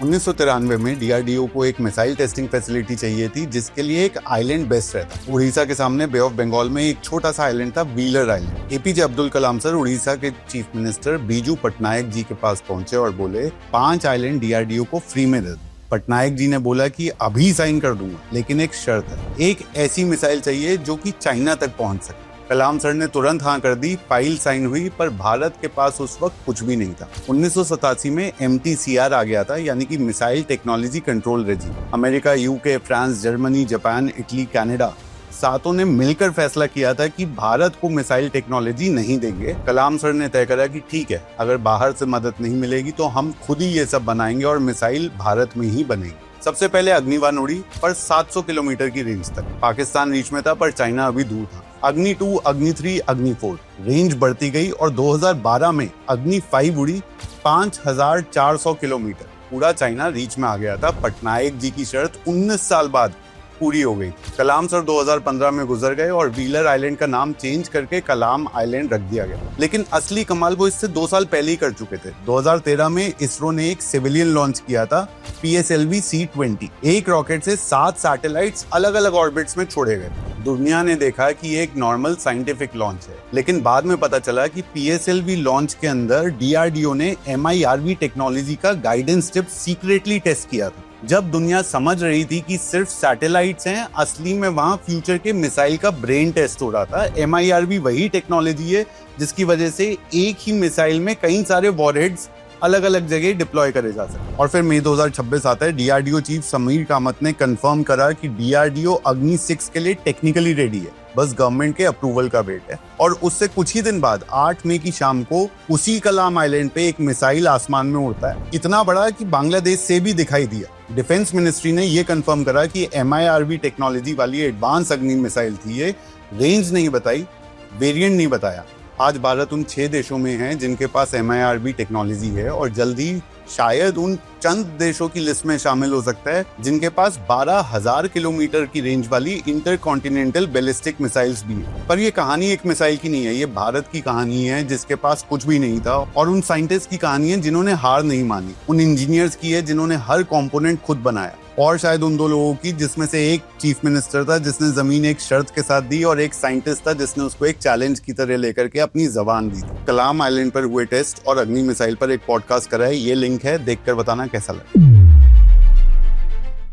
1993 में डीआरडीओ को एक मिसाइल टेस्टिंग फैसिलिटी चाहिए थी जिसके लिए एक आइलैंड बेस्ट रहता। उड़ीसा के सामने बे ऑफ बंगाल में एक छोटा सा आइलैंड था, wheeler island. APJ Abdul Kalam sir Orissa के चीफ मिनिस्टर बीजू पटनायक जी के पास पहुंचे और बोले 5 आइलैंड डीआरडीओ को फ्री में दे दो। पटनायक जी ने बोला कि अभी साइन कर दूंगा, लेकिन एक शर्त है, एक ऐसी मिसाइल चाहिए जो कि चाइना तक पहुंच सके। कलाम सर ने तुरंत हाँ कर दी, फाइल साइन हुई, पर भारत के पास उस वक्त कुछ भी नहीं था। 1987 में MTCR आ गया था, यानी कि missile technology control regime. America, UK, France, Germany, Japan, Italy, Canada सातों ने मिलकर फैसला किया था कि भारत को मिसाइल टेक्नोलॉजी नहीं देंगे। कलाम सर ने तय करा कि ठीक है, अगर बाहर से मदद नहीं मिलेगी तो हम खुद ही ये सब बनाएंगे और मिसाइल भारत में ही बनेगी। सबसे पहले अग्नि-1 उड़ी, पर 700 किलोमीटर की रेंज तक। पाकिस्तान रीच में था, पर चाइना अभी दूर था। अग्नि-2, अग्नि-3, अग्नि-4 रेंज बढ़ती गई और 2012 में अग्नि-5 उड़ी, 5400 किलोमीटर। पूरा चाइना रीच में आ गया था। पटनायक जी की शर्त 19 साल बाद पूरी हो गई। कलाम सर 2015 में गुजर गए और व्हीलर आइलैंड का नाम चेंज करके कलाम आइलैंड रख दिया गया। लेकिन असली कमाल वो इससे 2 साल पहले ही कर चुके थे। 2013 में इसरो ने एक सिविलियन लॉन्च किया था, PSLV-C20। एक रॉकेट से 7 सैटेलाइट्स अलग अलग ऑर्बिट्स में छोड़े गए। दुनिया ने देखा कि ये एक नॉर्मल साइंटिफिक लॉन्च है, लेकिन बाद में पता चला कि PSLV लॉन्च के अंदर डीआरडीओ ने MIRV टेक्नोलॉजी का गाइडेंस टिप सीक्रेटली टेस्ट किया था। जब दुनिया समझ रही थी कि सिर्फ सैटेलाइट्स हैं, असली में वहां फ्यूचर के मिसाइल का ब्रेन टेस्ट हो रहा था। MIRV वही टेक्नोलॉजी है जिसकी वजह से एक ही मिसाइल में कई सारे वॉरहेड्स अलग अलग जगह डिप्लॉय करे जा सकते। और फिर मई 2026 आता है, डीआरडीओ चीफ समीर कामत ने कंफर्म करा कि डीआरडीओ अग्नि-6 के लिए टेक्निकली रेडी है, बस गवर्नमेंट के अप्रूवल का वेट है। और उससे कुछ ही दिन बाद 8 मई की शाम को उसी कलाम आइलैंड पे एक मिसाइल आसमान में उड़ता है, इतना बड़ा कि बांग्लादेश से भी दिखाई दिया। डिफेंस मिनिस्ट्री ने ये कंफर्म करा कि MIRV टेक्नोलॉजी वाली एडवांस अग्नि मिसाइल थी ये। रेंज नहीं बताई, वेरिएंट नहीं बताया। आज भारत उन 6 देशों में है जिनके पास MIRV टेक्नोलॉजी है और जल्दी शायद उन चंद देशों की लिस्ट में शामिल हो सकता है जिनके पास 12,000 किलोमीटर की रेंज वाली इंटरकॉन्टिनेंटल बैलिस्टिक मिसाइल्स भी है। पर ये कहानी एक मिसाइल की नहीं है, ये भारत की कहानी है जिसके पास कुछ भी नहीं था, और उन साइंटिस्ट की कहानी है जिन्होंने हार नहीं मानी, उन इंजीनियर्स की है जिन्होंने हर कंपोनेंट खुद बनाया, और शायद उन 2 लोगों की जिसमें से एक चीफ मिनिस्टर था जिसने जमीन एक शर्त के साथ दी और एक साइंटिस्ट था जिसने उसको एक चैलेंज की तरह लेकर के अपनी जबान दी। कलाम आइलैंड पर हुए टेस्ट और अग्नि मिसाइल पर एक पॉडकास्ट करा है, ये लिंक है, देखकर बताना कैसा लगा।